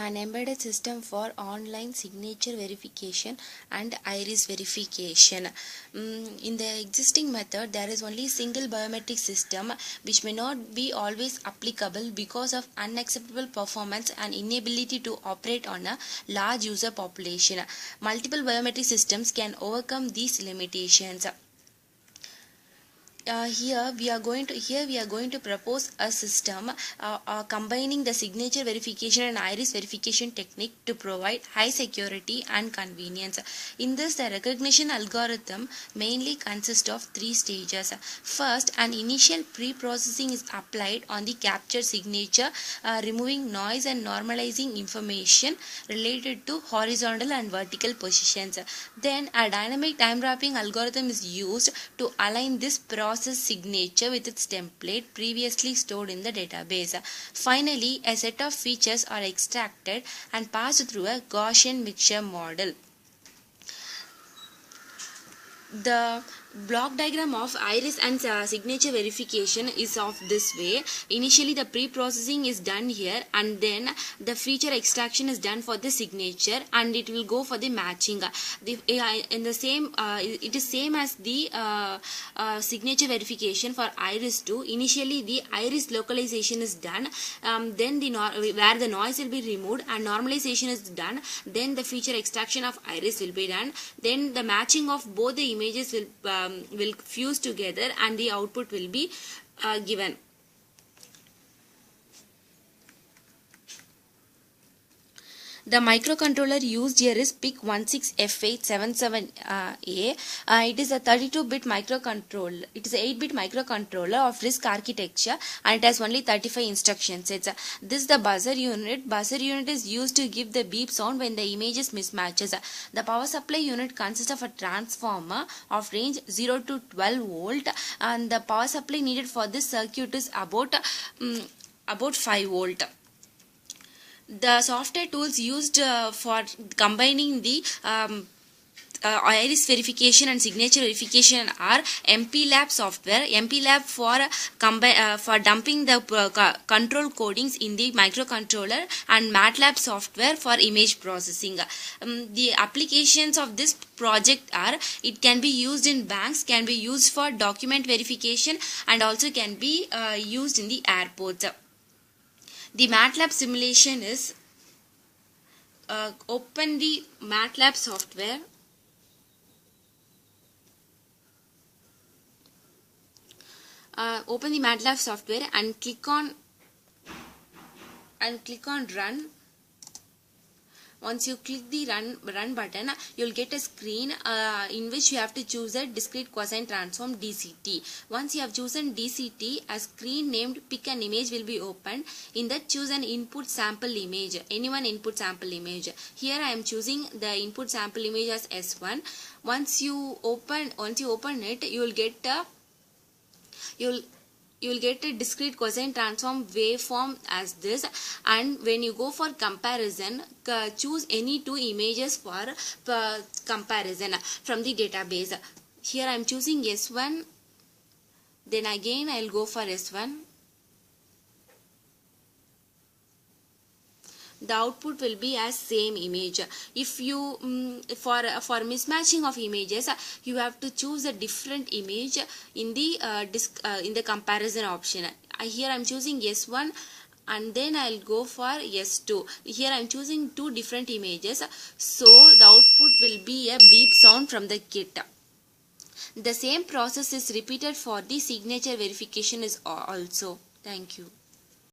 an embedded system for online signature verification and iris verification. In the existing method, there is only single biometric system which may not be always applicable because of unacceptable performance and inability to operate on a large user population. Multiple biometric systems can overcome these limitations. Here we are going to propose a system combining the signature verification and iris verification technique to provide high security and convenience. In this, the recognition algorithm mainly consists of 3 stages. First, an initial pre-processing is applied on the captured signature, removing noise and normalizing information related to horizontal and vertical positions. Then a dynamic time wrapping algorithm is used to align this process signature with its template previously stored in the database. Finally, a set of features are extracted and passed through a Gaussian mixture model. The block diagram of iris and signature verification is of this way. Initially the pre-processing is done here, and then the feature extraction is done for the signature, and it will go for the matching. It is same as the signature verification for iris too. Initially the iris localization is done, then where the noise will be removed and normalization is done, then the feature extraction of iris will be done, then the matching of both the images will fuse together and the output will be given. The microcontroller used here is PIC16F877A. It is a 32-bit microcontroller. It is an 8-bit microcontroller of RISC architecture, and it has only 35 instruction sets. This is the buzzer unit. Buzzer unit is used to give the beep sound when the images mismatches. The power supply unit consists of a transformer of range 0 to 12 volt, and the power supply needed for this circuit is about 5 volt. The software tools used for combining the iris verification and signature verification are MPLAB software. MPLAB for dumping the control codings in the microcontroller, and MATLAB software for image processing. The applications of this project are: it can be used in banks, can be used for document verification, and also can be used in the airports. The MATLAB simulation is open the MATLAB software. Open the MATLAB software and click on run. Once you click the run button, you will get a screen in which you have to choose a discrete cosine transform DCT. Once you have chosen DCT, a screen named pick an image will be opened. In that, choose an input sample image, any one input sample image. Here I am choosing the input sample image as S1. Once you open it, you will get a discrete cosine transform waveform as this, and when you go for comparison, choose any 2 images for comparison from the database. Here I am choosing S1, then again I will go for S1. The output will be as same image. If you for mismatching of images, you have to choose a different image in the in the comparison option. Here I am choosing S1, and then I will go for S2. Here I am choosing 2 different images, so the output will be a beep sound from the kit. The same process is repeated for the signature verification is also. Thank you.